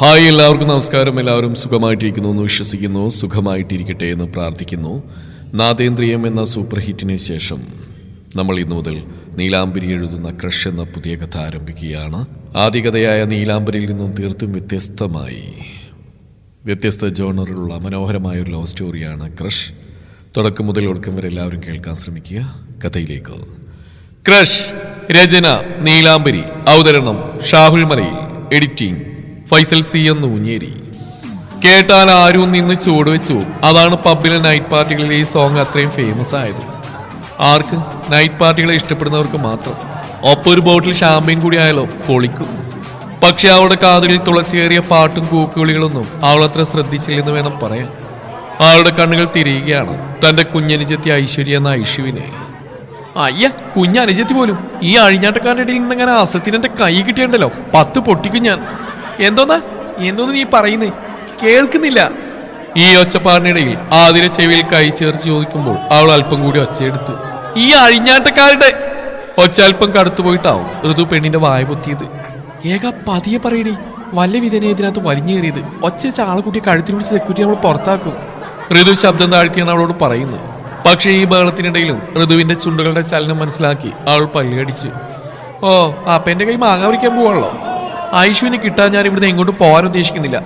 Hi, എല്ലാവർക്കും നമസ്കാരം. എല്ലാവരും സുഖമായിട്ടിരിക്കുന്നു എന്ന് വിശ്വസിക്കുന്നു. സുഖമായിട്ടിരിക്കട്ടെ എന്ന് പ്രാർത്ഥിക്കുന്നു. നാദേന്ദ്രിയം എന്ന സൂപ്പർ ഹിറ്റിന് ശേഷം നമ്മൾ ഇന്നു മുതൽ നീലാംബരി എഴുതുന്ന ക്രഷ് എന്ന പുതിയ കഥ ആരംഭിക്കുകയാണ്. ആദ്യ കഥയായ നീലാംബരിയിൽ നിന്നും തീർത്തും വ്യത്യസ്ത ജോണറിലുള്ള മനോഹരമായ ഒരു ലവ് സ്റ്റോറിയാണ് ക്രഷ്. തുടക്കം മുതൽ ഒടുക്കം വരെ എല്ലാവരും കേൾക്കാൻ ശ്രമിക്കുക. കഥയിലേക്ക്. ക്രഷ്, രചന നീലാംബരി, അവതരണം ഷാഹുൽ മലയിൽ, എഡിറ്റിംഗ് ഫൈസൽ സി എന്ന് ഊഞ്ഞേരി. കേട്ടാൽ ആരും നിന്ന് ചൂട് വെച്ചു. അതാണ് പബ്ബിലെ നൈറ്റ് പാർട്ടികളിലെ ഈ സോങ് അത്രയും ഫേമസ് ആയത്. ആർക്ക്? നൈറ്റ് പാർട്ടികളെ ഇഷ്ടപ്പെടുന്നവർക്ക് മാത്രം. ഒപ്പം ഒരു ബോട്ടിൽ ഷാമ്പയിൻ കൂടി ആയാലോ പൊളിക്കും. പക്ഷെ അവളുടെ കാതുകളിൽ തുളച്ചേറിയ പാട്ടും കൂക്കുവിളികളൊന്നും അവളത്ര ശ്രദ്ധിച്ചില്ലെന്ന് വേണം പറയാൻ. അവളുടെ കണ്ണുകൾ തിരിയുകയാണ് തന്റെ കുഞ്ഞനുജത്തി ഐശ്വര്യ എന്ന ഐഷുവിനെ. അയ്യ, കുഞ്ഞനുജത്തി പോലും ഈ അഴിഞ്ഞാട്ടക്കാരുടെ ഇടയിൽ നിന്നങ്ങനെ അസത്തിന് എന്റെ കൈ കിട്ടിയുണ്ടല്ലോ, 10 പൊട്ടിക്കും ഞാൻ. എന്തോന്ന് നീ പറയുന്നേ? കേൾക്കുന്നില്ല. ഈ ഒച്ചപ്പാടിനിടയിൽ ആതിര ചെവിയിൽ കൈ ചേർത്ത് ചോദിക്കുമ്പോൾ അവൾ അല്പം കൂടി ഒച്ചയെടുത്തു. ഈ അഴിഞ്ഞാട്ടക്കാരുടെ ഒച്ച അല്പം കടുത്തുപോയിട്ടാവും ഋതു പെണ്ണിന്റെ വായ പൊത്തിയത്. പതിയെ പറയണേ, വല്ല വിധനെ ഇതിനകത്ത് വലിഞ്ഞേറിയത്. ഒച്ച ആളെക്കുട്ടിയെ കഴുത്തിന് പിടിച്ച് സെക്യൂരിറ്റി നമ്മൾ പുറത്താക്കും. ഋതു ശബ്ദം താഴ്ത്തിയാണ് അവളോട് പറയുന്നത്. പക്ഷേ ഈ ബഹളത്തിനിടയിലും ഋതുവിന്റെ ചുണ്ടുകളുടെ ചലനം മനസ്സിലാക്കി അവൾ പല്ലുകടിച്ചു. ഓ, അപ്പന്റെ കൈ മാങ്ങ പറിക്കാൻ പോവാണല്ലോ. ഐഷുവിനെ കിട്ടാൻ ഞാൻ ഇവിടുന്ന് എങ്ങോട്ടും പോകാൻ ഉദ്ദേശിക്കുന്നില്ല.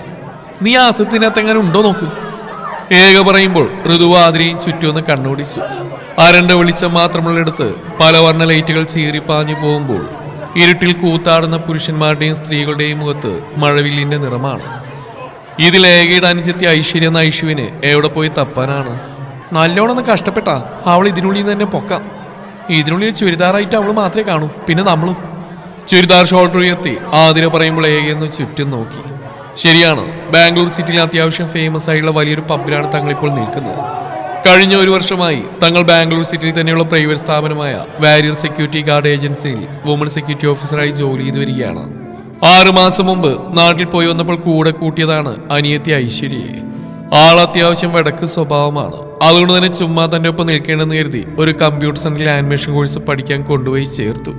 നീ ആ അസത്തിനകത്ത് എങ്ങനെ ഉണ്ടോ നോക്ക്. പറയുമ്പോൾ ഋതു ആതിരയും ചുറ്റുമൊന്ന് കണ്ണോടിച്ചു. അരണ്ട വെളിച്ചം മാത്രമുള്ളിടത്ത് പല വർണ്ണ ലൈറ്റുകൾ ചീറിപ്പാഞ്ഞു പോകുമ്പോൾ ഇരുട്ടിൽ കൂത്താടുന്ന പുരുഷന്മാരുടെയും സ്ത്രീകളുടെയും മുഖത്ത് മഴവില്ലിന്റെ നിറമാണ്. ഇതിൽ ഏകയുടെ അനുജത്തി ഐശ്വര്യ എന്ന ഐഷുവിന് എവിടെ പോയി തപ്പാനാണ്? നല്ലോണമെന്ന് കഷ്ടപ്പെട്ടാ അവൾ ഇതിനുള്ളിൽ നിന്ന് തന്നെ പൊക്കാം. ഇതിനുള്ളിൽ ചുരിദാറായിട്ട് അവൾ മാത്രമേ കാണൂ, പിന്നെ നമ്മളും. ചുരിദാർ ഷോൾഡർ ഉയർത്തി ആതിര പറയുമ്പോൾ ഏകയെന്ന് ചുറ്റും നോക്കി. ശരിയാണ്, ബാംഗ്ലൂർ സിറ്റിയിൽ അത്യാവശ്യം ഫേമസ് ആയിട്ടുള്ള വലിയൊരു പബ്ബിലാണ് തങ്ങളിപ്പോൾ നിൽക്കുന്നത്. കഴിഞ്ഞ 1 വർഷമായി തങ്ങൾ ബാംഗ്ലൂർ സിറ്റിയിൽ തന്നെയുള്ള പ്രൈവറ്റ് സ്ഥാപനമായ വാരിയർ സെക്യൂരിറ്റി ഗാർഡ് ഏജൻസിയിൽ വുമൺ സെക്യൂരിറ്റി ഓഫീസറായി ജോലി ചെയ്തു വരികയാണ്. 6 മാസം മുമ്പ് നാട്ടിൽ പോയി വന്നപ്പോൾ കൂടെ കൂട്ടിയതാണ് അനിയത്തി ഐശ്വര്യയെ. ആൾ അത്യാവശ്യം വടക്ക് സ്വഭാവമാണ്. അതുകൊണ്ട് തന്നെ ചുമ്മാ തന്റെ ഒപ്പം നിൽക്കേണ്ടെന്ന് കരുതി ഒരു കമ്പ്യൂട്ടർ സെന്ററിൽ ആനിമേഷൻ കോഴ്സ് പഠിക്കാൻ കൊണ്ടുപോയി ചേർത്തു.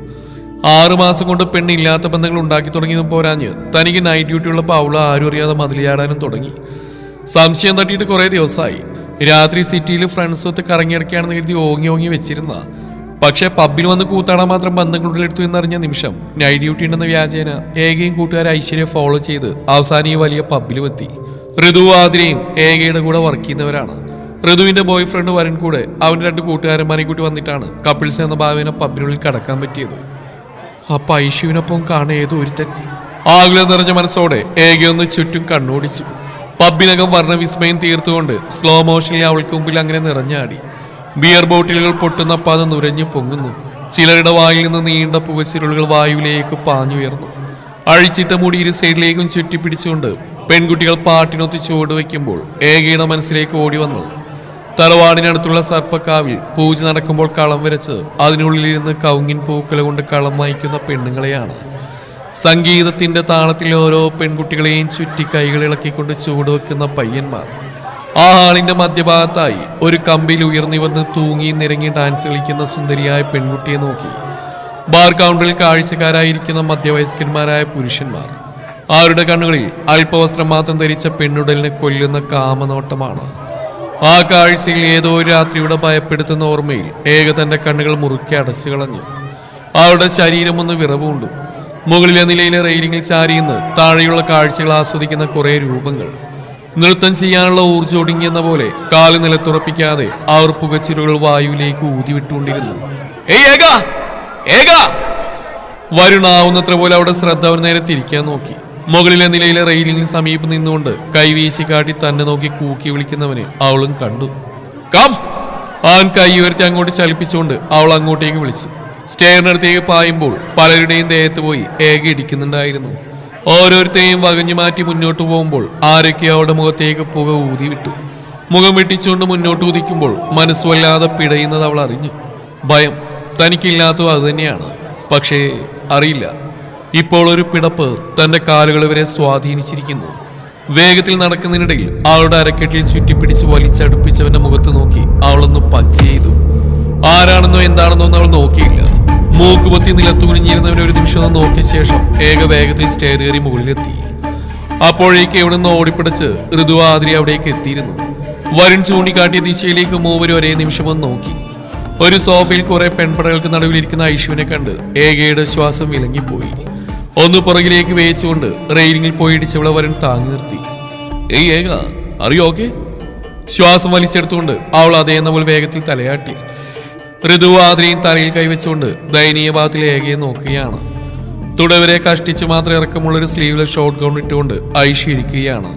6 മാസം കൊണ്ട് പെണ്ണില്ലാത്ത ബന്ധങ്ങൾ ഉണ്ടാക്കി തുടങ്ങിയതും പോരാഞ്ഞ് തനിക്ക് നൈറ്റ് ഡ്യൂട്ടി ഉള്ളപ്പോൾ അവള് ആരും അറിയാതെ മതിലിയാടാനും തുടങ്ങി. സംശയം തട്ടിയിട്ട് കുറെ ദിവസമായി. രാത്രി സിറ്റിയിൽ ഫ്രണ്ട്സ് ഒത്ത് കറങ്ങിയിടയ്ക്കാണെന്ന് കരുതി ഓങ്ങി വെച്ചിരുന്ന, പക്ഷെ പബ്ബിൽ വന്ന് കൂത്താടാൻ മാത്രം ബന്ധങ്ങളുടെ എടുത്തു എന്നറിഞ്ഞ നിമിഷം നൈറ്റ് ഡ്യൂട്ടി ഉണ്ടെന്ന വ്യാജേന ഏകയും കൂട്ടുകാരെ ഐശ്വര്യ ഫോളോ ചെയ്ത് അവസാനം ഈ വലിയ പബ്ബിലും എത്തി. ഋതു ആതിരയും ഏകയുടെ കൂടെ വർക്ക് ചെയ്യുന്നവരാണ്. ഋതുവിന്റെ ബോയ് ഫ്രണ്ട് വരൻ കൂടെ അവന്റെ 2 കൂട്ടുകാരന്മാരെ കൂട്ടി വന്നിട്ടാണ് കപ്പിൾസ് എന്ന ഭാവേന പബ്ബിനുള്ളിൽ കടക്കാൻ പറ്റിയത്. അപ്പൊ ഐഷുവിനൊപ്പം കാണാൻ ഏതോ ഒരുത്തൻ. ആകുലം നിറഞ്ഞ മനസ്സോടെ ഏകയൊന്ന് ചുറ്റും കണ്ണോടിച്ചു. പബ്ബിനകം വർണ്ണ വിസ്മയം തീർത്തുകൊണ്ട് സ്ലോ മോഷനിൽ അവൾക്ക് മുമ്പിൽ അങ്ങനെ നിറഞ്ഞാടി. ബിയർ ബോട്ടിലുകൾ പൊട്ടുന്ന പത നുരഞ്ഞു പൊങ്ങുന്നു. ചിലരുടെ വായിൽ നിന്ന് നീണ്ട പുകച്ചിരുളുകൾ വായുവിലേക്ക് പാഞ്ഞുയർന്നു. അഴിച്ചിട്ട മുടി 2 സൈഡിലേക്കും ചുറ്റിപ്പിടിച്ചുകൊണ്ട് പെൺകുട്ടികൾ പാട്ടിനൊത്ത് ചുവട് വയ്ക്കുമ്പോൾ ഏകയുടെ മനസ്സിലേക്ക് ഓടി വന്നത് തറവാടിനടുത്തുള്ള സർപ്പക്കാവിൽ പൂജ നടക്കുമ്പോൾ കളം വരച്ച് അതിനുള്ളിലിരുന്ന് കൗങ്ങിൻ പൂക്കള കൊണ്ട് കളം വായിക്കുന്ന പെണ്ണുങ്ങളെയാണ്. സംഗീതത്തിന്റെ താളത്തിൽ ഓരോ പെൺകുട്ടികളെയും ചുറ്റി കൈകൾ ഇളക്കിക്കൊണ്ട് ചുവടുവെക്കുന്ന പയ്യന്മാർ. ആ ഹാളിന്റെ മധ്യഭാഗത്തായി ഒരു കമ്പിൽ ഉയർന്നിവർന്ന് തൂങ്ങി നിരങ്ങി ഡാൻസ് കളിക്കുന്ന സുന്ദരിയായ പെൺകുട്ടിയെ നോക്കി ബാർ കൗണ്ടറിൽ കാഴ്ചക്കാരായിരിക്കുന്ന മധ്യവയസ്കന്മാരായ പുരുഷന്മാർ. അവരുടെ കണ്ണുകളിൽ അല്പവസ്ത്രം മാത്രം ധരിച്ച പെണ്ണുടലിനെ കൊല്ലുന്ന കാമനോട്ടമാണ്. ആ കാഴ്ചയിൽ ഏതോ ഒരു രാത്രിയുടെ ഭയപ്പെടുത്തുന്ന ഓർമ്മയിൽ ഏക തന്റെ കണ്ണുകൾ മുറുക്കി അടച്ചു കളഞ്ഞു. അവളുടെ ശരീരം ഒന്ന് വിറവുണ്ടു. മുകളിലെ നിലയിലെ റെയിലിംഗിൽ ചാരിയുന്ന താഴെയുള്ള കാഴ്ചകൾ ആസ്വദിക്കുന്ന കുറെ രൂപങ്ങൾ. നൃത്തം ചെയ്യാനുള്ള ഊർജ്ജൊടുങ്ങിയെന്ന പോലെ കാല് നിലത്തുറപ്പിക്കാതെ അവർ പുകച്ചിരുകൾ വായുവിലേക്ക് ഊതിവിട്ടുകൊണ്ടിരുന്നു. വരുണാവുന്നത്ര പോലെ അവിടെ ശ്രദ്ധ അവർ നേരെ തിരിക്കാൻ നോക്കി. മുകളിലെ നിലയിലെ റെയിലിംഗിന് സമീപം നിന്നുകൊണ്ട് കൈവീശി കാട്ടി തന്നെ നോക്കി കൂക്കി വിളിക്കുന്നവനെ അവളും കണ്ടു. കം! അവൻ കൈ ഉയർത്തി അങ്ങോട്ട് ചലിപ്പിച്ചുകൊണ്ട് അവൾ അങ്ങോട്ടേക്ക് വിളിച്ചു. സ്റ്റെയറിനടുത്തേക്ക് പായുമ്പോൾ പലരുടെയും ദേഹത്ത് പോയി ഏക ഇടിക്കുന്നുണ്ടായിരുന്നു. ഓരോരുത്തരെയും വകഞ്ഞു മാറ്റി മുന്നോട്ട് പോകുമ്പോൾ ആരൊക്കെ അവളുടെ മുഖത്തേക്ക് പുക ഊതി വിട്ടു. മുഖം വെട്ടിച്ചുകൊണ്ട് മുന്നോട്ട് ഉദിക്കുമ്പോൾ മനസ്സുവല്ലാതെ പിടയുന്നത് അവൾ അറിഞ്ഞു. ഭയം തനിക്കില്ലാത്തതും അതുതന്നെയാണ്. പക്ഷേ അറിയില്ല, ഇപ്പോൾ ഒരു പിടപ്പ് തന്റെ കാലുകൾ വരെ സ്വാധീനിച്ചിരിക്കുന്നു. വേഗത്തിൽ നടക്കുന്നതിനിടയിൽ അവളുടെ അരക്കെട്ടിൽ ചുറ്റിപ്പിടിച്ച് വലിച്ചടുപ്പിച്ചവന്റെ മുഖത്ത് നോക്കി അവളൊന്ന് പഞ്ച് ചെയ്തു. ആരാണെന്നോ എന്താണെന്നോ അവൾ നോക്കിയില്ല. മൂക്കുപൊത്തി നിലത്തു കുനിഞ്ഞിരുന്നവനെ ഒരു നിമിഷം നോക്കിയ ശേഷം ഏക വേഗത്തിൽ സ്റ്റെയർ കയറി മുകളിലെത്തി. അപ്പോഴേക്ക് എവിടെ നിന്ന് ഓടിപ്പിടിച്ച് ഋതു ആതിരി അവിടേക്ക് എത്തിയിരുന്നു. വരുൺ ചൂണ്ടിക്കാട്ടിയ ദിശയിലേക്ക് മൂവരും ഒരേ നിമിഷം ഒന്ന് നോക്കി. ഒരു സോഫയിൽ കുറെ പെൺപടകൾക്ക് നടുവിലിരിക്കുന്ന ഐശുവിനെ കണ്ട് ഏകയുടെ ശ്വാസം വിലങ്ങിപ്പോയി. ഒന്ന് പുറകിലേക്ക് വേയിച്ചുകൊണ്ട് റെയിലിംഗിൽ പോയി ഇടിച്ചവളെ വരുൺ താങ്ങി നിർത്തി. ഏയ് ഏക, അറിയോ ഓക്കെ? ശ്വാസം വലിച്ചെടുത്തുകൊണ്ട് അവൾ അതേന്ന പോലെ വേഗത്തിൽ തലയാട്ടി. ഋതു ആതിരയും തലയിൽ കൈവച്ചുകൊണ്ട് ദയനീയ ഭാഗത്തിൽ ഏകയെ നോക്കുകയാണ്. തുടവരെ കഷ്ടിച്ചു മാത്രം ഇറക്കമുള്ളൊരു സ്ലീവ്ലെസ് ഷോർട്ട് ഗൗൺ ഇട്ടുകൊണ്ട് ഐഷു ഇരിക്കുകയാണ്.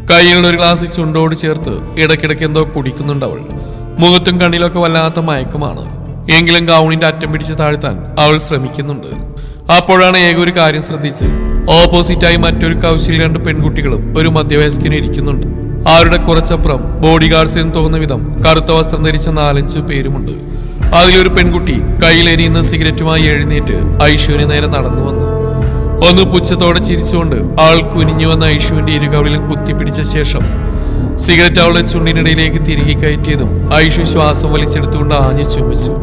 കൈയിലുള്ള ഒരു ഗ്ലാസ് ചുണ്ടോട് ചേർത്ത് ഇടയ്ക്കിടയ്ക്ക് എന്തോ കുടിക്കുന്നുണ്ട് അവൾ. മുഖത്തും കണ്ണിലൊക്കെ വല്ലാത്ത മയക്കമാണ്. എങ്കിലും ഗൗണിന്റെ അറ്റം പിടിച്ച് താഴ്ത്താൻ അവൾ ശ്രമിക്കുന്നുണ്ട്. അപ്പോഴാണ് ഏക ഒരു കാര്യം ശ്രദ്ധിച്ച്. ഓപ്പോസിറ്റായി മറ്റൊരു കൗശിൽ 2 പെൺകുട്ടികളും ഒരു മധ്യവയസ്കനും ഇരിക്കുന്നുണ്ട്. അവരുടെ കുറച്ചപ്പുറം ബോഡി ഗാർഡ്സ് എന്ന് തോന്നുന്ന വിധം കറുത്ത വസ്ത്രം ധരിച്ച 4-5 പേരുമുണ്ട്. അതിലൊരു പെൺകുട്ടി കയ്യിലെരിയുന്ന സിഗരറ്റുമായി എഴുന്നേറ്റ് ഐഷുവിന് നേരെ നടന്നു വന്നു. ഒന്ന് പുച്ഛത്തോടെ ചിരിച്ചുകൊണ്ട് ആൾ കുനിഞ്ഞു വന്ന ഐഷുവിന്റെ ഇരുകവിളിലും കുത്തിപ്പിടിച്ച ശേഷം സിഗരറ്റ് അവളുടെ ചുണ്ടിനിടയിലേക്ക് തിരികെ കയറ്റിയതും ഐഷു ശ്വാസം വലിച്ചെടുത്തുകൊണ്ട് ആഞ്ഞു ചുമച്ചു.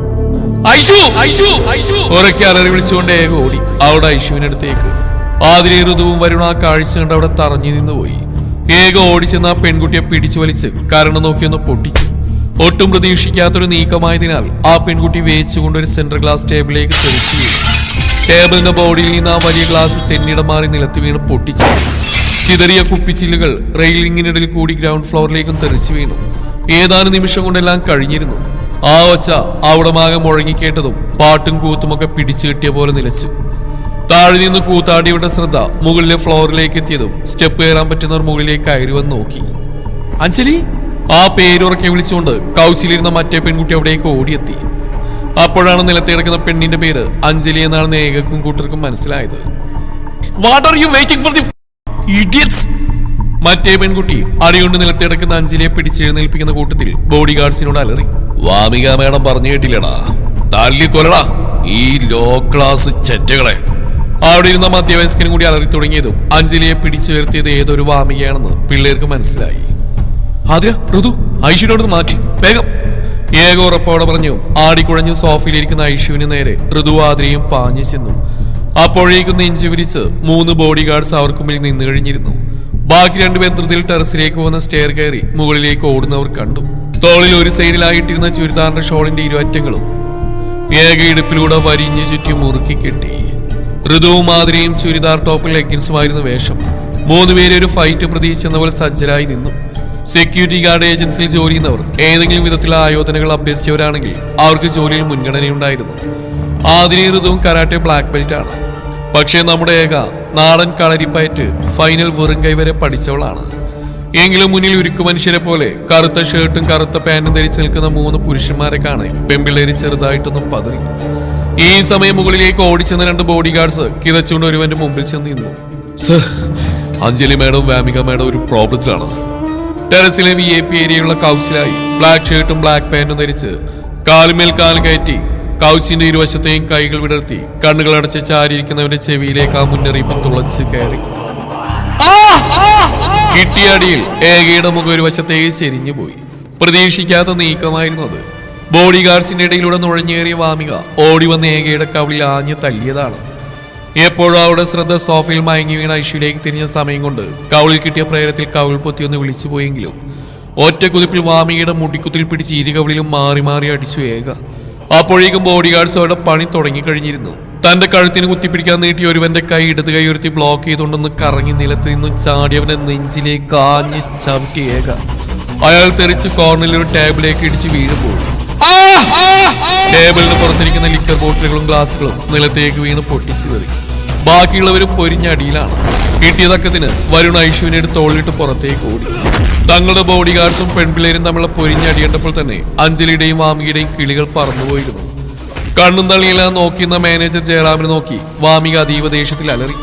ഉറക്കെ അലറി വിളിച്ചുകൊണ്ട് ഏക ഓടി അവിടെ ഐഷുവിനടുത്തേക്ക്. ആതിരി ഋതുവും വരുണ ആ കാഴ്ച കണ്ട് അവിടെ തറഞ്ഞു നിന്നുപോയി. ഏക ഓടിച്ചെന്ന് ആ പെൺകുട്ടിയെ പിടിച്ചു വലിച്ച് കരണം നോക്കിയൊന്ന് പൊട്ടിച്ചു. ഒട്ടും പ്രതീക്ഷിക്കാത്തൊരു നീക്കമായതിനാൽ ആ പെൺകുട്ടി വേയിച്ചുകൊണ്ട് ഒരു സെൻട്രൽ ഗ്ലാസ് ടേബിളിലേക്ക് തെറിച്ചു. ടേബിളിന്റെ ബോഡിയിൽ നിന്ന് ആ വലിയ ഗ്ലാസ് തെന്നിടം മാറി നിലത്ത് വീണ് പൊട്ടിച്ചു. ചിതറിയ കുപ്പിച്ചില്ലുകൾ റെയിലിംഗിനിടയിൽ കൂടി ഗ്രൗണ്ട് ഫ്ലോറിലേക്കും തെറിച്ചു വീണു. ഏതാനും നിമിഷം കൊണ്ടെല്ലാം കഴിഞ്ഞിരുന്നു. ആ ഒച്ച അവിടമാകെ മുഴങ്ങിക്കേട്ടതും പാട്ടും കൂത്തുമൊക്കെ പിടിച്ചു കിട്ടിയ പോലെ നിലച്ചു. താഴെ നിന്ന് കൂത്താടിയുടെ ശ്രദ്ധ മുകളിലെ ഫ്ലോറിലേക്ക് എത്തിയതും സ്റ്റെപ്പ് കയറാൻ പറ്റുന്നവർ മുകളിലേക്ക് കയറി വന്ന് നോക്കി. അഞ്ജലി, ആ പേരുറക്കെ വിളിച്ചുകൊണ്ട് കൗശിലിരുന്ന മറ്റേ പെൺകുട്ടി അവിടേക്ക് ഓടിയെത്തി. അപ്പോഴാണ് നിലത്ത് കിടക്കുന്ന പെണ്ണിന്റെ പേര് അഞ്ജലി എന്നാണെന്ന് ഏകക്കും കൂട്ടർക്കും മനസ്സിലായത്. What are you waiting for the idiots? മറ്റേ പെൺകുട്ടി അടികൊണ്ട് നിലത്ത് കിടക്കുന്ന അഞ്ജലിയെ പിടിച്ചെഴുന്നേൽപ്പിക്കുന്ന കൂട്ടത്തിൽ ബോഡി ഗാർഡ്സിനോട് അലറി. വാമിക മേഡം പറഞ്ഞു കേട്ടില്ലടാ, തല്ലിക്കൊല്ലടാ ഈ ലോ ക്ലാസ് ചെറ്റകളെ. അവിടെ ഇരുന്ന മധ്യവയസ്കനും കൂടി അലറി തുടങ്ങിയതും അഞ്ജലിയെ പിടിച്ചുയർത്തിയത് ഏതൊരു വാമികയാണെന്ന് പിള്ളേർക്ക് മനസ്സിലായി. ആദ്യ ഋതു ഐഷുവിനോട് മാറ്റി വേഗം, ഏക ഉറപ്പോടെ പറഞ്ഞു. ആടിക്കുഴഞ്ഞ് സോഫയിലിരിക്കുന്ന ഐഷുവിന് നേരെ ഋതു ആദ്രയും പാഞ്ഞു ചെന്നു. അപ്പോഴേക്കും നെഞ്ചു വിരിച്ച് 3 ബോഡി ഗാർഡ്സ് അവർക്ക് മുന്നിൽ നിന്നു കഴിഞ്ഞിരുന്നു. ബാക്കി 2 പേർ ധൃതിയിൽ ടെറസിലേക്ക് പോകുന്ന സ്റ്റെയർ കയറി മുകളിലേക്ക് ഓടുന്നവർ കണ്ടു. തോളിൽ ഒരു സൈഡിലായിട്ടിരുന്ന ചുരിദാറിന്റെ ഷോളിന്റെ ഇരുവറ്റങ്ങളും ഏക ഇടുപ്പിലൂടെ വരിഞ്ഞു ചുറ്റി മുറുക്കി കെട്ടി. ഋതുവും മാതിരിയും ചുരിദാർ ടോപ്പിൽ ലെഗിൻസുമായിരുന്നു വേഷം. 3 പേരെ ഒരു ഫൈറ്റ് പ്രതീക്ഷിച്ചെന്ന പോലെ സജ്ജരായി നിന്നു. സെക്യൂരിറ്റി ഗാർഡ് ഏജൻസിയിൽ ജോലി ചെയ്യുന്നവർ ഏതെങ്കിലും വിധത്തിലുള്ള ആയോധനകൾ അഭ്യസിച്ചവരാണെങ്കിൽ അവർക്ക് ജോലിയിൽ മുൻഗണനയുണ്ടായിരുന്നു. ആതിരി ഋതുവും കരാട്ടെ ബ്ലാക്ക് ബെൽറ്റ് ആണ്. പക്ഷേ നമ്മുടെ ഏക നാടൻ കളരിപ്പയറ്റ് ഫൈനൽ വെറും കൈവരെ പഠിച്ചവളാണ്. എങ്കിലും മുന്നിൽ ഉരുക്കു മനുഷ്യരെ പോലെ കറുത്ത ഷർട്ടും കറുത്ത പാന്റും ധരിച്ചു നിൽക്കുന്ന 3 പുരുഷന്മാരെ കാണാൻ പെൺപിള്ളേര് ചെറുതായിട്ടൊന്നും പതറി. ഈ സമയം മുകളിലേക്ക് ഓടിച്ചെന്ന 2 ബോഡി ഗാർഡ്സ് കിതച്ചുകൊണ്ട് ഒരുവന്റെ മുമ്പിൽ ചെന്ന് നിന്നു. Sir, Anjali madam Vamika madam ഒരു പ്രോബ്ലത്തിലാണ്. ടെറസിലെ VIP ഏരിയയുള്ള കൗശിലായി ബ്ലാക്ക് ഷർട്ടും ബ്ലാക്ക് പാന്റും ധരിച്ച് കാലുമേൽ കാൽ കയറ്റി കൗശിന്റെ ഇരുവശത്തെയും കൈകൾ വിടർത്തി കണ്ണുകൾ അടച്ച് ചാരിയിരിക്കുന്നവന്റെ ചെവിയിലേക്ക് ആ മുന്നറിയിപ്പ് തുളച്ച് കയറി. കിട്ടിയടിയിൽ ഏകയുടെ മുഖം ഒരു വശത്തേക്ക് ചെരിഞ്ഞു പോയി. പ്രതീക്ഷിക്കാത്ത നീക്കമായിരുന്നു അത്. ബോഡി ഗാർഡ്സിന്റെ ഇടയിലൂടെ നുഴഞ്ഞേറിയ വാമിക ഓടി വന്ന് ഏകയുടെ കവിളിൽ ആഞ്ഞ് തല്ലിയതാണ്. എപ്പോഴും അവളുടെ ശ്രദ്ധ സോഫയിൽ മയങ്ങി വീണ ഐഷുവിലേക്ക് തിരിഞ്ഞ സമയം കൊണ്ട് കവിളിൽ കിട്ടിയ പ്രേരത്തിൽ കവിൾ പൊത്തി ഒന്ന് വിളിച്ചു പോയെങ്കിലും ഒറ്റ കുതിപ്പിൽ വാമികയുടെ മുടിക്കുത്തിൽ പിടിച്ച് ഇരുകവിളിലും മാറി മാറി അടിച്ചു ഏക. അപ്പോഴേക്കും ബോഡി ഗാർഡ്സ് അവരുടെ പണി തുടങ്ങിക്കഴിഞ്ഞിരുന്നു. തന്റെ കഴുത്തിന് കുത്തിപ്പിടിക്കാൻ നീട്ടി ഒരുവന്റെ കൈ ഇടത് കൈ ഉയർത്തി ബ്ലോക്ക് ചെയ്തുകൊണ്ടൊന്ന് കറങ്ങി നിലത്ത് നിന്ന് ചാടിയവന്റെ നെഞ്ചിലേക്ക് ആഞ്ഞ് ചവിട്ടി ഏക. അയാൾ തെറിച്ച് കോർണറിൽ ഒരു ടേബിളിലേക്ക് ഇടിച്ച് വീഴുമ്പോൾ ടേബിളിന് പുറത്തിരിക്കുന്ന ലിക്കർ ബോട്ടിലുകളും ഗ്ലാസുകളും നിലത്തേക്ക് വീണ് പൊട്ടിച്ചു കയറി. ബാക്കിയുള്ളവരും പൊരിഞ്ഞടിയിലാണ്. കിട്ടിയതക്കത്തിന് വരുൺ ഐഷുവിനെ തോളിലിട്ട് പുറത്തേക്ക് ഓടി. തങ്ങളുടെ ബോഡി ഗാർഡ്സും പെൺപിള്ളേരും തമ്മിലുള്ള പൊരിഞ്ഞടിയേണ്ടപ്പോൾ തന്നെ അഞ്ജലിയുടെയും വാമികയുടെയും കിളികൾ പറന്നുപോയിരുന്നു. കണ്ണും തള്ളിയെല്ലാം നോക്കിയിരുന്ന മാനേജർ ജയറാമിനെ നോക്കി വാമിക അതീവ ദേഷ്യത്തിൽ അലറി.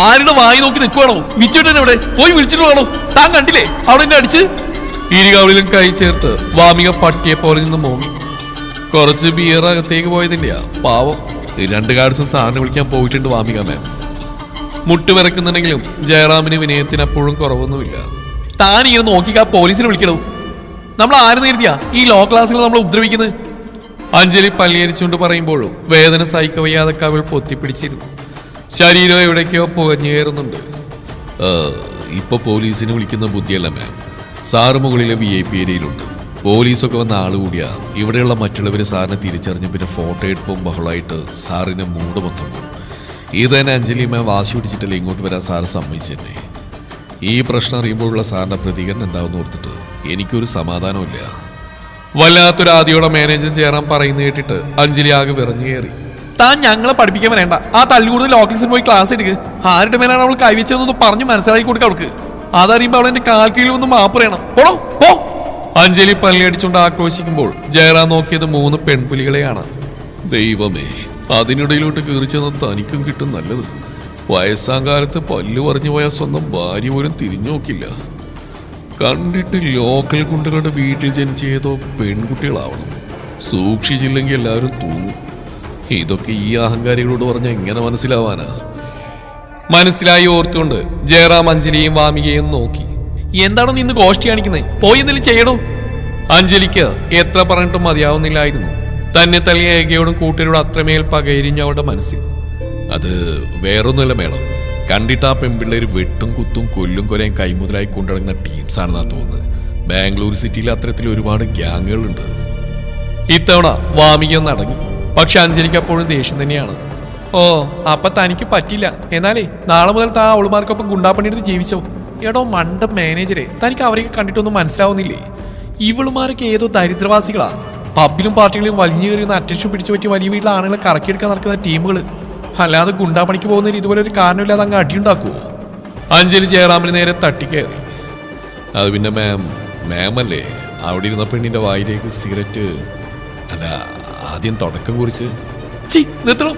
ആരുടെ വായി നോക്കി നിൽക്കുവാണോ? വിച്ചിട്ടെവിടെ പോയി വിളിച്ചിട്ട് വേണോ? താൻ കണ്ടില്ലേ അവിടെ എന്നെ അടിച്ച്? ഇരുകവളിലും കൈ ചേർത്ത് വാമിക പട്ടിയെ പോലെ നിന്ന് മോങ്ങി. കുറച്ച് ബിയർ അകത്തേക്ക് പോയതിന്റെയാ പാവം. 2 ഗാർഡ്സും സാറിനെ വിളിക്കാൻ പോയിട്ടുണ്ട് വാമിക മാം. മുട്ടുവിറക്കുന്നുണ്ടെങ്കിലും ജയറാമിന് വിനയത്തിന് അപ്പോഴും കുറവൊന്നുമില്ല. താൻ ഇങ്ങനെ നോക്കിക്കാ പോലീസിനെ വിളിക്കണോ? നമ്മൾ ആര് നേരിട്ടിയാ ഈ ലോ ക്ലാസ്സുകൾ നമ്മൾ ഉപദ്രവിക്കുന്നത്? അഞ്ജലി പല്ലിയരിച്ചുകൊണ്ട് പറയുമ്പോഴും വേദന സഹിക്കവയ്യാതെ കവിൾ പൊത്തിപ്പിടിച്ചിരുന്നു. ശരീരം എവിടേക്കോ പുകഞ്ഞു കയറുന്നുണ്ട്. ഇപ്പൊ പോലീസിനെ വിളിക്കുന്ന ബുദ്ധിയല്ല മാം. സാറ് മുകളിലെ VIP ഏരിയയിലുണ്ട്. പോലീസൊക്കെ വന്ന ആള് കൂടിയാ ഇവിടെയുള്ള മറ്റുള്ളവര് സാറിനെ തിരിച്ചറിഞ്ഞ് പിന്നെ ഫോട്ടോ എടുപ്പും ബഹളമായിട്ട് സാറിന് മൂട് മൊത്തം പോകും. ഇത് തന്നെ അഞ്ജലി മാം വാശി പിടിച്ചിട്ടല്ലേ ഇങ്ങോട്ട് വരാൻ സാറ് സമ്മതിച്ചെന്നെ. ഈ പ്രശ്നം അറിയുമ്പോഴുള്ള സാറിന്റെ പ്രതികരണം എന്താണെന്ന് ഓർത്തിട്ട് എനിക്കൊരു സമാധാനമില്ല. വല്ലാത്തൊരു ആദ്യയോടെ മാനേജർ ചേരാൻ പറയുന്ന കേട്ടിട്ട് അഞ്ജലി ആകെ വിറഞ്ഞു കയറി. താൻ ഞങ്ങളെ പഠിപ്പിക്കാൻ വരേണ്ട, ആ തല്ലുകൂടുതൽ ഓഫീസിൽ പോയി ക്ലാസ് എടുക്ക്. ആരുടെ മേലാണ് അവൾ കൈവച്ചതെന്നൊന്ന് പറഞ്ഞു മനസ്സിലാക്കി കൊടുക്കുക അവൾക്ക്. അതറിയുമ്പോൾ അവൾ എന്റെ കാൽ കീഴിൽ ഒന്ന് മാപ്പ് പറയണം. പോടോ പോ. അഞ്ജലി പല്ലിയടിച്ചുകൊണ്ട് ആക്രോശിക്കുമ്പോൾ ജയറാം നോക്കിയത് 3 പെൺപുലികളെയാണ്. ദൈവമേ, അതിനിടയിലോട്ട് കീറിച്ചെന്ന് തനിക്കും കിട്ടും നല്ലത്. വയസ്സാം കാലത്ത് പല്ലു പറഞ്ഞു പോയ സ്വന്തം ഭാര്യ പോലും തിരിഞ്ഞു നോക്കില്ല. കണ്ടിട്ട് ലോക്കൽ ഗുണ്ടകളുടെ വീട്ടിൽ ജനിച്ച ഏതോ പെൺകുട്ടികളാവണം. സൂക്ഷിച്ചില്ലെങ്കിൽ എല്ലാവരും തൂങ്ങും. ഇതൊക്കെ ഈ അഹങ്കാരികളോട് പറഞ്ഞ എങ്ങനെ മനസ്സിലാവാനാ? മനസ്സിലായി ഓർത്തുകൊണ്ട് ജയറാം അഞ്ജലിയെയും വാമികയും നോക്കി. എന്താണ് നിന്ന് ഗോഷ്ടി കാണിക്കുന്നത്? പോയി എന്തെങ്കിലും ചെയ്യണോ? അഞ്ജലിക്ക് എത്ര പറഞ്ഞിട്ടും മതിയാവുന്നില്ലായിരുന്നു. തന്നെ തല്ലിയ ഏകയോടും കൂട്ടരോടും അത്രമേൽ പകയിരിഞ്ഞ അവളുടെ മനസ്സിൽ. അത് വേറൊന്നുമല്ല മേഡം, കണ്ടിട്ട് ആ പെൺപിള്ളേർ വെട്ടും കുത്തും കൊല്ലും കൊലയും കൈമുതലായി കൊണ്ടുനടക്കുന്ന ടീംസാണെന്നാ തോന്നുന്നത്. ബാംഗ്ലൂർ സിറ്റിയിൽ അത്തരത്തിൽ ഒരുപാട് ഗ്യാങ്ങുകളുണ്ട്. ഇത്തവണ വാമിക നടങ്ങി. പക്ഷെ അഞ്ജലിക്ക് അപ്പോഴും ദേഷ്യം തന്നെയാണ്. ഓ, അപ്പൊ തനിക്ക് പറ്റില്ല. എന്നാലേ നാളെ മുതൽ താ അവളുമാർക്കൊപ്പം ഗുണ്ടാപ്പണിയെടുത്ത് ജീവിച്ചോ. എടോ മണ്ട മാനേജരെ, തനിക്ക് അവരെയൊക്കെ കണ്ടിട്ടൊന്നും മനസ്സിലാവുന്നില്ലേ? ഇവളുമാരൊക്കെ ഏതോ ദരിദ്രവാസികളാ. പബ്ബിലും പാർട്ടികളിലും വലിഞ്ഞു കയറിയുന്ന അറ്റൻഷൻ പിടിച്ചു പറ്റി വലിയ വീട്ടിലെ ആണുങ്ങളെ കറക്കിയെടുക്കാൻ നടക്കുന്ന ടീമുകൾ. അല്ലാതെ ഗുണ്ടാപ്പണിക്ക് പോകുന്നതിന് ഇതുപോലെ ഒരു കാരണമില്ലാതെ അങ്ങ് അടിയുണ്ടാക്കുവോ? അഞ്ജലി ജയറാമിന് നേരെ തട്ടിക്കയറി. അത് പിന്നെ മാം അല്ലേ അവിടെ ഇരുന്ന പെണ്ണിന്റെ വായിലേക്ക് സിഗരറ്റ് അല്ല ആദ്യം തുടക്കം കുറിച്ച്. നിർത്തണം,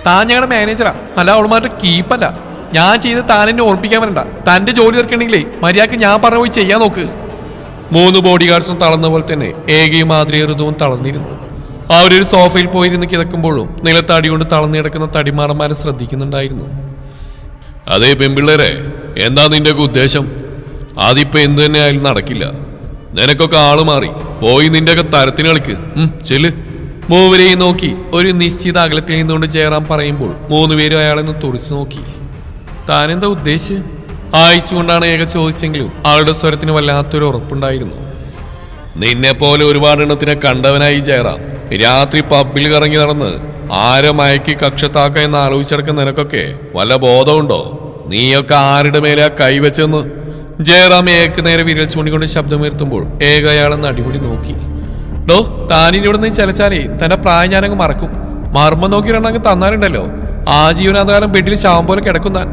താൻ ഞങ്ങളുടെ മാനേജറാ, അല്ല അവളുമാരുടെ കീപ്പല്ല. ഞാൻ ചെയ്ത് താൻ എന്നെ ഓർപ്പിക്കാൻ വരണ്ട. തന്റെ ജോലി തീർക്കണമെങ്കിലേ മര്യാദക്ക് ഞാൻ പറഞ്ഞ പോയി ചെയ്യാൻ നോക്ക്. 3 ബോഡി ഗാർഡ്സും തളർന്ന പോലെ തന്നെ ഏകയും മാതിരി ഋതുവും തളർന്നിരുന്നു. അവരൊരു സോഫയിൽ പോയിരുന്ന് കിടക്കുമ്പോഴും നിലത്തടി കൊണ്ട് തളർന്നു കിടക്കുന്ന തടിമാറന്മാരെ ശ്രദ്ധിക്കുന്നുണ്ടായിരുന്നു. അതേ പെൺപിള്ളേരെ, എന്താ നിന്റെയൊക്കെ ഉദ്ദേശം? അതിപ്പോ എന്ത് തന്നെ ആയാലും നടക്കില്ല. നിനക്കൊക്കെ ആള് മാറി. പോയി നിന്റെയൊക്കെ തരത്തിന് കളിക്ക്. ചെല്ല്. മൂവരെയും നോക്കി ഒരു നിശ്ചിത അകലത്തിൽ നിന്നുകൊണ്ട് ജയറാം പറയുമ്പോൾ 3 പേരും അയാളെന്ന് തുറച്ചു നോക്കി. താനെന്താ ഉദ്ദേശിച്ച് ആയിച്ചുകൊണ്ടാണ് ഏക ചോദിച്ചെങ്കിലും ആളുടെ സ്വരത്തിന് വല്ലാത്തൊരു ഉറപ്പുണ്ടായിരുന്നു. നിന്നെ പോലെ ഒരുപാട് എണ്ണത്തിനെ കണ്ടവനായി ജയറാം. രാത്രി പബ്ബിൽ കറങ്ങി നടന്ന് ആരെ മയക്കി കക്ഷത്താക്ക എന്ന് ആലോചിച്ചെടുക്കുന്ന നിനക്കൊക്കെ വല്ല ബോധമുണ്ടോ? നീയൊക്കെ ആരുടെ മേലെ കൈവച്ചെന്ന്? ജയറാം ഏക്ക് നേരെ വിരൽ ചൂണ്ടിക്കൊണ്ട് ശബ്ദമുയർത്തുമ്പോൾ ഏക അയാളെന്ന് അടിപൊളി നോക്കി. ഡോ, താനിനി ഇവിടെ നിന്ന് ചലച്ചാലേ തന്റെ പ്രായം ഞാനങ്ങ് മറക്കും. മർമ്മം നോക്കി രണ്ടങ്ങ് തന്നാലുണ്ടല്ലോ ആജീവനാന്തകാലം ബെഡിൽ ശവം പോലെ കിടക്കും താൻ.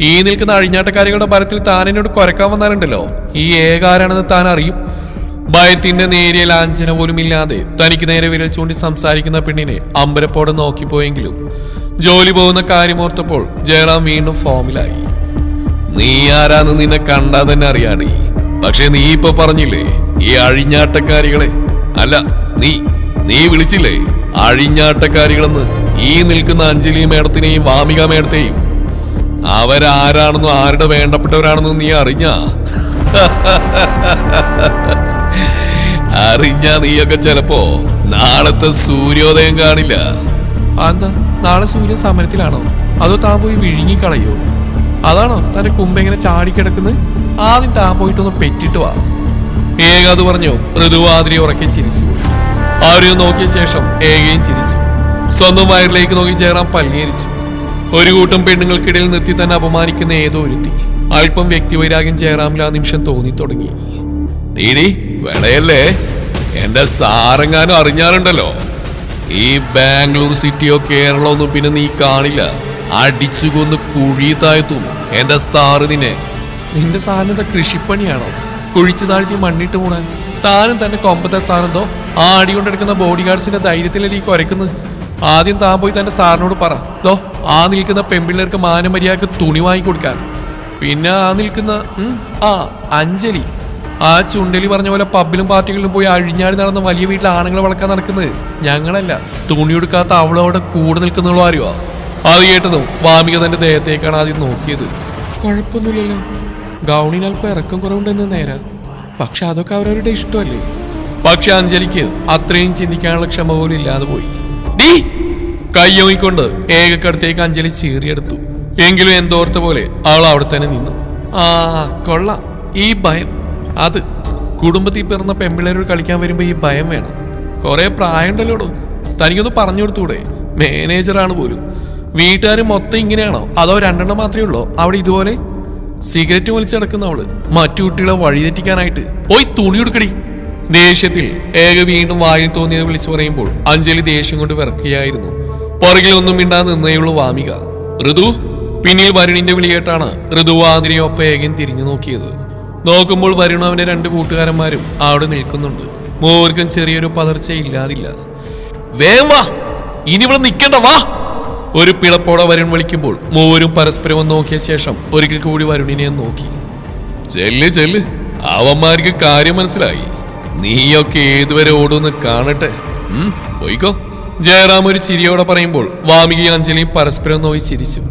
ഈ നിൽക്കുന്ന അഴിഞ്ഞാട്ടക്കാരികളുടെ ബലത്തിൽ താൻ എന്നോട് കുരക്കാൻ വന്നാലുണ്ടല്ലോ ഈ ഏകാരാണെന്ന് താൻ അറിയും. ഭയത്തിന്റെ നേരിയ ലാഞ്ചന പോലും ഇല്ലാതെ തനിക്ക് നേരെ വിരൽ ചൂണ്ടി സംസാരിക്കുന്ന പെണ്ണിനെ അമ്പരപ്പോടെ നോക്കിപ്പോയെങ്കിലും ജോലി പോകുന്ന കാര്യമോർത്തപ്പോൾ ജയറാം വീണ്ടും ഫോമിലായി. നീ ആരാന്ന് നിന്നെ കണ്ടാ തന്നെ അറിയാടി. പക്ഷെ നീ ഇപ്പൊ പറഞ്ഞില്ലേ ഈ അഴിഞ്ഞാട്ടക്കാരികളെ, അല്ല നീ വിളിച്ചില്ലേ അഴിഞ്ഞാട്ടക്കാരികളെന്ന്? ഈ നിൽക്കുന്ന അഞ്ജലി മേഡത്തിനെയും വാമിക മേഡത്തെയും അവരാരാണെന്നും ആരുടെ വേണ്ടപ്പെട്ടവരാണെന്നും നീ അറിഞ്ഞാ നീയൊക്കെ ചിലപ്പോ നാളത്തെ സൂര്യോദയം കാണില്ല. എന്താ നാളെ സൂര്യൻ സമരത്തിലാണോ? അതോ താൻ പോയി വിഴുങ്ങിക്കളയോ? അതാണോ തന്റെ കുമ്പെങ്ങനെ ചാടിക്കിടക്കുന്നത്? ആദ്യം താൻ പോയിട്ടൊന്ന് പെറ്റിട്ട് വാ. ഏക അത് പറഞ്ഞു ഋതുവാതിരി ഉറക്കെ ചിരിച്ചു. ആരെയും നോക്കിയ ശേഷം ഏകയും ചിരിച്ചു. സ്വന്തം വയറിലേക്ക് നോക്കി ജയറാം പല്ലിയരിച്ചു. ഒരു കൂട്ടം പെണ്ണുങ്ങൾക്കിടയിൽ നിർത്തി തന്നെ അപമാനിക്കുന്ന ഏതോ ഒരുത്തി. അല്പം വ്യക്തിവൈരാഗ്യം ജയറാമിൽ ആ നിമിഷം തോന്നി തുടങ്ങി. നീ വേളയല്ലേ, എന്റെ സാറെങ്ങാനും അറിഞ്ഞാലുണ്ടല്ലോ ഈ ബാംഗ്ലൂർ സിറ്റിയോ കേരളമോ ഒന്നും പിന്നെ നീ കാണില്ല. അടിച്ചു കൊന്ന് കുഴി താഴ്ത്തും എന്റെ സാറ് നിന്നെ. നിന്റെ സാറിനെന്താ കൃഷിപ്പണിയാണോ? കുഴിച്ചു താഴ്ത്തി മണ്ണിട്ട് മൂടാൻ താനും തന്റെ കൊമ്പത്തെ സാറെന്തോ ആ അടി കൊണ്ടെടുക്കുന്ന ബോഡി ഗാർഡ്സിന്റെ ധൈര്യത്തിലല്ലേ ഈ കുരക്കുന്നത്? ആദ്യം താൻ പോയി തന്റെ സാറിനോട് പറ, ദോ ആ നിൽക്കുന്ന പെൺപിള്ളേർക്ക് മാനമര്യാദക്ക് തുണി വാങ്ങിക്കൊടുക്കാൻ. പിന്നെ ആ നിൽക്കുന്ന അഞ്ജലി, ആ ചുണ്ടലി പറഞ്ഞ പോലെ പബ്ബിലും പാർട്ടികളിലും പോയി അഴിഞ്ഞാടി നടന്ന വലിയ വീട്ടിൽ ആണുങ്ങളെ വളക്കാൻ നടക്കുന്നത് ഞങ്ങളല്ല. തുണിയെടുക്കാത്ത അവളവിടെ കൂടെ നിൽക്കുന്നവളോ അറിയോ? അത് കേട്ടതും വാമിക തന്റെ ദേഹത്തേക്കാണ് ആദ്യം നോക്കിയത്. കുഴപ്പമൊന്നുമില്ലല്ലോ, ഗൗണിന് അല്പം ഇറക്കം കുറവുണ്ടെന്ന് നേരാ. പക്ഷെ അതൊക്കെ അവരവരുടെ ഇഷ്ടമല്ലേ. പക്ഷെ അഞ്ജലിക്ക് അത്രയും ചിന്തിക്കാനുള്ള ക്ഷമ പോലും ഇല്ലാതെ പോയി. കയ്യോങ്ങിക്കൊണ്ട് ഏകക്കടുത്തേക്ക് അഞ്ജലി ചീറിയെടുത്തു. എങ്കിലും എന്തോർത്ത പോലെ അവൾ അവിടെ തന്നെ നിന്നു. ആ കൊള്ളാം. ഈ ഭയം, അത് കുടുംബത്തിൽ പിറന്ന പെമ്പിള്ളേരോട് കളിക്കാൻ വരുമ്പോ ഈ ഭയം വേണം. കുറെ പ്രായമുണ്ടല്ലോടോ, തനിക്കൊന്ന് പറഞ്ഞു കൊടുത്തൂടെ? മാനേജറാണ് പോലും. വീട്ടുകാർ മൊത്തം ഇങ്ങനെയാണോ, അതോ രണ്ടെണ്ണം മാത്രമേ ഉള്ളോ അവിടെ ഇതുപോലെ? സിഗരറ്റ് വലിച്ചടക്കുന്ന അവള് മറ്റു കുട്ടികളെ വഴിതെറ്റിക്കാനായിട്ട്. പോയി തുണി കൊടുക്കടി. ദേഷ്യത്തിൽ ഏക വീണ്ടും വായിൽ തോന്നിയത് വിളിച്ചു പറയുമ്പോൾ അഞ്ജലി ദേഷ്യം കൊണ്ട് വിറക്കുകയായിരുന്നു. പുറകിൽ ഒന്നും മിണ്ടാതെ നിന്നേയുള്ളൂ വാമിക. ഋതു. പിന്നിൽ വരുണിന്റെ വിളി കേട്ടാണ് ഋതു ആതിരയൊപ്പം ഏകൻ തിരിഞ്ഞു നോക്കിയത്. നോക്കുമ്പോൾ വരുണും അവന്റെ 2 കൂട്ടുകാരന്മാരും അവിടെ നിൽക്കുന്നുണ്ട്. മൂവർക്കും ചെറിയൊരു പതർച്ച ഇല്ലാതില്ല. വേഗം വാ, ഇനി ഇവിടെ നിൽക്കണ്ട, വാ. ഒരു പിളപ്പോടെ വരുൺ വിളിക്കുമ്പോൾ മൂവരും പരസ്പരം നോക്കിയ ശേഷം ഒരിക്കൽ കൂടി വരുണിനെ നോക്കി. ചെല്ല് ചെല്ല്, അവന്മാർക്ക് കാര്യം മനസ്സിലായി. നീയൊക്കെ ഏതുവരെ ഓടുമെന്ന് കാണട്ടെ. പോയിക്കോ. ജയറാം ഒരു ചിരിയോടെ പറയുമ്പോൾ വാമികയും അഞ്ജലിയും പരസ്പരം നോക്കി ചിരിച്ചു.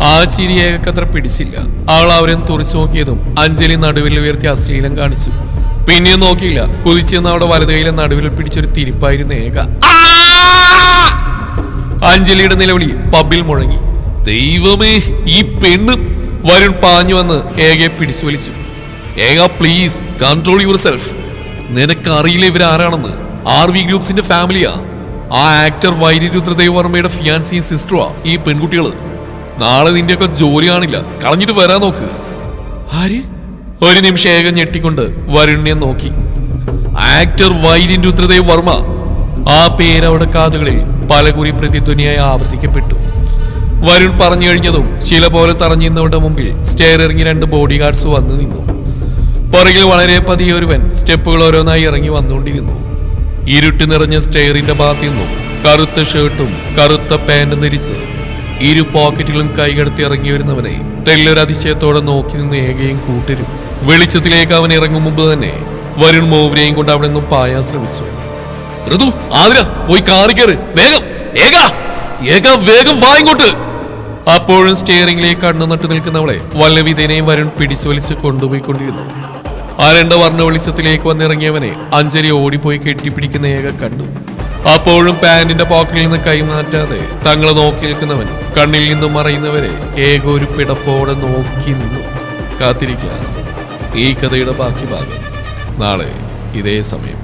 ആ ചിരി ഏകക്കത്ര പിടിച്ചില്ല. അവൾ അവരെ തുറച്ചു നോക്കിയതും അഞ്ജലി നടുവിൽ ഉയർത്തി അശ്ലീലം കാണിച്ചു. പിന്നെയും നോക്കിയില്ല. കുതിച്ചെന്ന് അവിടെ വലതുകയിലെ നടുവിൽ പിടിച്ചൊരു തിരിപ്പായിരുന്നു ഏക. അഞ്ജലിയുടെ നിലവിളി പബ്ബിൽ മുഴങ്ങി. ദൈവമേ, ഈ പെണ്ണ്! വരുൺ പാഞ്ഞു വന്ന് ഏകയെ പിടിച്ചു വലിച്ചു. ഏക, പ്ലീസ് കൺട്രോൾ യുവർ സെൽഫ്. നിനക്കറിയില്ല ഇവരാരാണെന്ന്? RV ഗ്രൂപ്പ്സിന്റെ ഫാമിലിയാ. ആ ആക്ടർ വൈര്യരുദ്രദേവ് വർമ്മയുടെ ഫിയാൻസിയും സിസ്റ്ററുവാ ഈ പെൺകുട്ടികള്. നാളെ നിന്റെയൊക്കെ ജോലി കാണില്ല, കളഞ്ഞിട്ട് വരാൻ നോക്ക്. ആര്? ഒരു നിമിഷം ഏകം ഞെട്ടിക്കൊണ്ട് വരുണിനെ നോക്കി. ആക്ടർ വൈര്യരുദ്രദേവ് വർമ്മ. ആ പേര് അവിടെ കാതുകളിൽ പലകുറി പ്രതിധ്വനിയായി ആവർത്തിക്കപ്പെട്ടു. വരുൺ പറഞ്ഞു കഴിഞ്ഞതും ശില പോലെ തറഞ്ഞിരുന്നവരുടെ മുമ്പിൽ സ്റ്റെയർ ഇറങ്ങി 2 ബോഡി ഗാർഡ്സ് വന്നു നിന്നു. പുറകിൽ വളരെ പതിയെ ഒരുവൻ സ്റ്റെപ്പുകൾ ഓരോന്നായി ഇറങ്ങി വന്നുകൊണ്ടിരുന്നു. ഇരുട്ട് നിറഞ്ഞ സ്റ്റെയറിന്റെ ഭാഗത്തു നിന്നും കറുത്ത ഷർട്ടും കറുത്ത പാന്റും ധരിച്ച് 2 പോക്കറ്റുകളും കൈകടത്തി ഇറങ്ങി വരുന്നവനെ തെല്ലൊരതിശയത്തോടെ നോക്കി നിന്ന് ഏകയും കൂട്ടരും. വെളിച്ചത്തിലേക്ക് അവൻ ഇറങ്ങും മുമ്പ് തന്നെ വരുൺ മോവരെയും കൊണ്ട് അവിടെ നിന്നും പായാൻ ശ്രമിച്ചു. ഋതു, ആതിര, പോയി കാറി കയറ്, വേഗം. ഏക, ഏക, വേഗം വാ ഇങ്ങോട്ട്. അപ്പോഴും സ്റ്റിയറിംഗിലേക്ക് കണ്ണു നട്ടു നിൽക്കുന്നവളെ വല്ലവിധേനയും വരുൺ പിടിച്ചു വലിച്ച് കൊണ്ടുപോയിക്കൊണ്ടിരുന്നു. ആ 2 വർണ്ണ വെളിച്ചത്തിലേക്ക് വന്നിറങ്ങിയവനെ അഞ്ജലി ഓടിപ്പോയി കെട്ടിപ്പിടിക്കുന്ന ഏക കണ്ടു. അപ്പോഴും പാന്റിന്റെ പോക്കറ്റിൽ നിന്ന് കൈമാറ്റാതെ തങ്ങളെ നോക്കി നിൽക്കുന്നവൻ കണ്ണിൽ നിന്നും മറയുന്നവരെ ഏക ഒരു പിടപ്പോടെ നോക്കി നിന്നു. കാത്തിരിക്കുക. ഈ കഥയുടെ ബാക്കി ഭാഗം നാളെ ഇതേ സമയം.